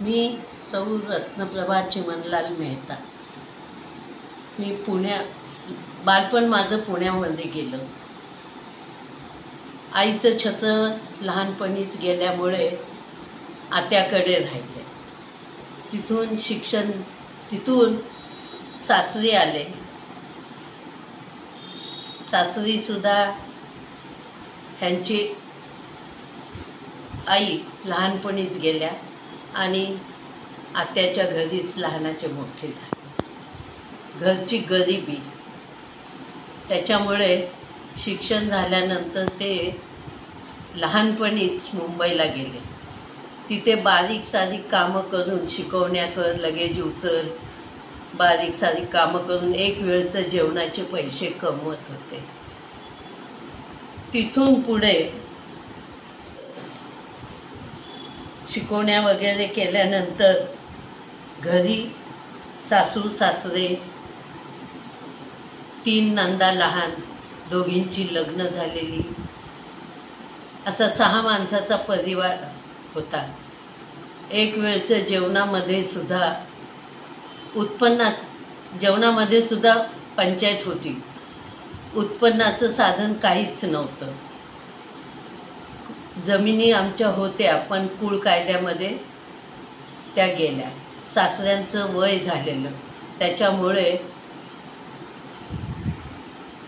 मी सौ रत्नप्रभा चिमनलाल मेहता। मी बालपण माझं पुण्यामध्ये गेलं। आईचं छत्र लहानपणीच गेल्यामुळे आत्याकडे राहिले। तिथून सासरी आले। सासरी सुद्धा ह्यांची आई लहानपणीच गेल्या आणि आत्याच्या घरीच लहानाचे मोठे झाले। घरची गरिबी, त्याच्यामुळे शिक्षण झाल्यानंतर ते लहानपणीच मुंबईला गेले। तिथे बारीक सारीक कामं करून, शिकवण्यावर लगेच उचल, बारीक सारीक कामं करून एक वेळचं जेवणाचे पैसे कमवत होते। तिथून पुढे शिकवण्या वगैरे केल्यानंतर घरी सासू सासरे, 3 नंदा लहान, दोघींची लग्न झालेली, असा 6 माणसाचा परिवार होता। एक वेळचं जेवणामध्ये सुद्धा पंचायत होती। उत्पन्नाचं साधन काहीच नव्हतं। जमिनी आमच्या होत्या पण कुळ कायद्यामध्ये त्या गेल्या। सासऱ्यांचं वय झालेलं, त्याच्यामुळे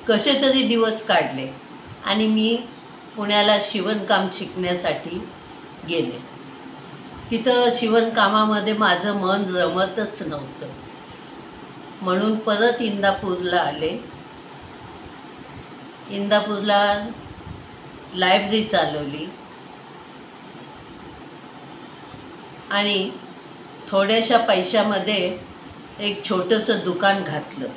कसे तरी दिवस काढले आणि मी पुण्याला शिवणकाम शिकण्यासाठी गेले। तिथं शिवणकामामध्ये माझं मन रमतच नव्हतं, म्हणून परत इंदापूरला आले। इंदापूरला लायब्ररी चालवली आणि थोड्याशा पैशामध्ये एक छोटंसं दुकान घातलं।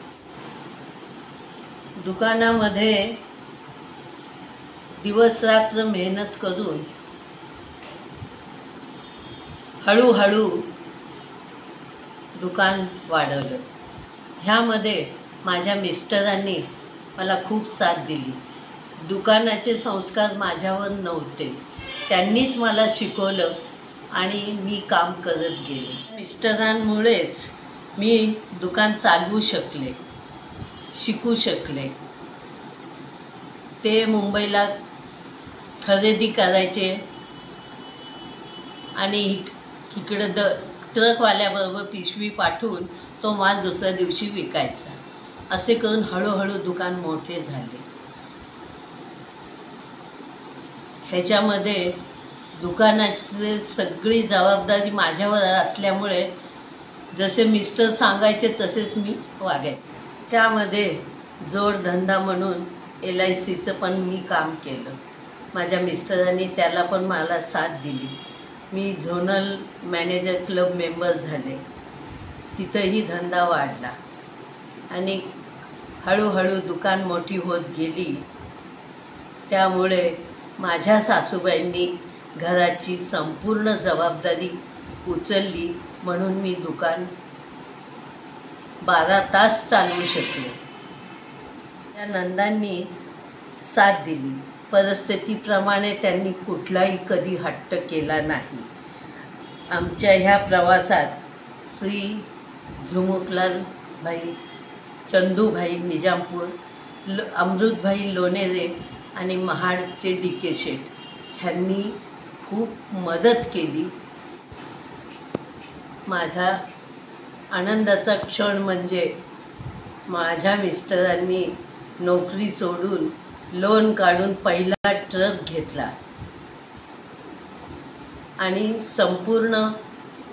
दुकानामध्ये दिवस रात्र मेहनत करून हळूहळू दुकान वाढवलं। ह्यामध्ये माझ्या मिस्टरांनी मला खूप साथ दिली। दुकानाचे संस्कार माझ्यावर नव्हते, त्यांनीच मला शिकवलं आणि मी काम करत गेले। मिस्टरांमुळेच मी दुकान चालवू शकले, शिकू शकले। ते मुंबईला खरेदी करायचे आणि इकडं ट्रकवाल्याबरोबर पिशवी पाठवून तो माल दुसऱ्या दिवशी विकायचा। असे करून हळूहळू दुकान मोठे झाले। ह्याच्यामध्ये दुकानाची सगळी जबाबदारी माझ्यावर असल्यामुळे जसे मिस्टर सांगायचे तसेच मी वागायचे। त्यामध्ये जोडधंदा म्हणून LICचं पण मी काम केलं। माझ्या मिस्टरांनी त्याला पण मला साथ दिली। मी झोनल मॅनेजर क्लब मेंबर झाले। तिथंही धंदा वाढला आणि हळूहळू दुकान मोठी होत गेली। त्यामुळे माझ्या सासूबाईंनी घराची संपूर्ण जबाबदारी उचलली, म्हणून मी दुकान 12 तास चालवू शकले। त्या नंदांनी साथ दिली। परिस्थितीप्रमाणे त्यांनी कुठलाही कधी हट्ट केला नाही। आमच्या ह्या प्रवासात श्री झुमुकलाल भाई, चंदूभाई निजामपूर, अमृतभाई लोणेरे आणि महाडचे DK शेठ ह्यांनी खूप मदत केली। माझा आनंदाचा क्षण म्हणजे माझ्या मिस्टरांनी नोकरी सोडून लोन काढून पहिला ट्रक घेतला आणि संपूर्ण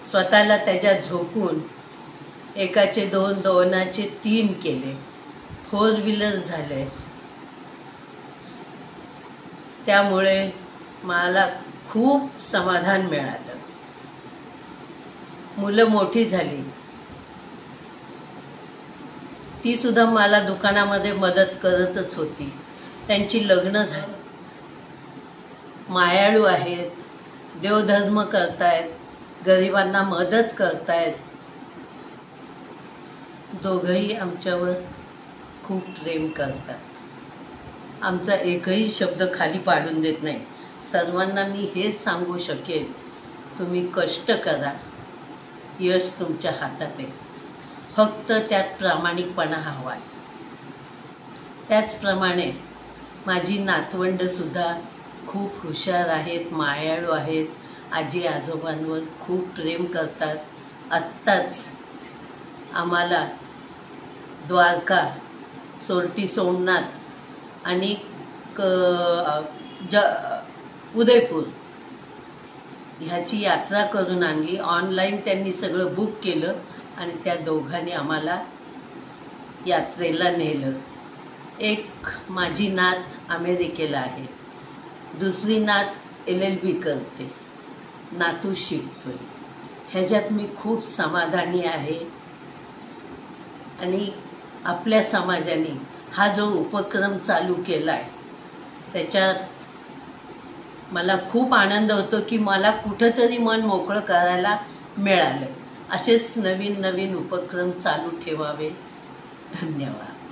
स्वतःला त्याच्यात झोकून एकाचे 2, दोनाचे 3 केले, 4 व्हीलर झाले। त्यामुळे मला खूप समाधान मिळालं। मुलं मोठी झाली, ती सुद्धा मला दुकानामध्ये मदत करतच होती। त्यांची लग्न झाली, मायाळू आहेत, देवधर्म करतायत, गरिबांना मदत करतायत। दोघंही आमच्यावर खूप प्रेम करतात। आमचा एकही शब्द खाली पाडून देत नाही। सर्वांना मी हेच सांगू शकेन, तुम्ही कष्ट करा, यश तुमच्या हातात आहे, फक्त त्यात प्रामाणिकपणा हवा आहे. त्याचप्रमाणे माझी नातवंडसुद्धा खूप हुशार आहेत, मायाळू आहेत, आजी आजोबांवर खूप प्रेम करतात. आत्ताच आम्हाला द्वारका, सोरटी सोमनाथ आणि उदयपूर ह्याची यात्रा करून आणली. ऑनलाईन त्यांनी सगळं बुक केलं आणि त्या दोघांनी आम्हाला यात्रेला नेलं. एक माझी नात अमेरिकेला आहे, दुसरी नात LLB करते, नातू शिकतोय. ह्याच्यात मी खूप समाधानी आहे. आणि आपल्या समाजाने हा जो उपक्रम चालू केला आहे त्याच्यात मला खूप आनंद होतो की मला कुठंतरी मन मोकळं करायला मिळालं. असेच नवीन नवीन उपक्रम चालू ठेवावे. धन्यवाद.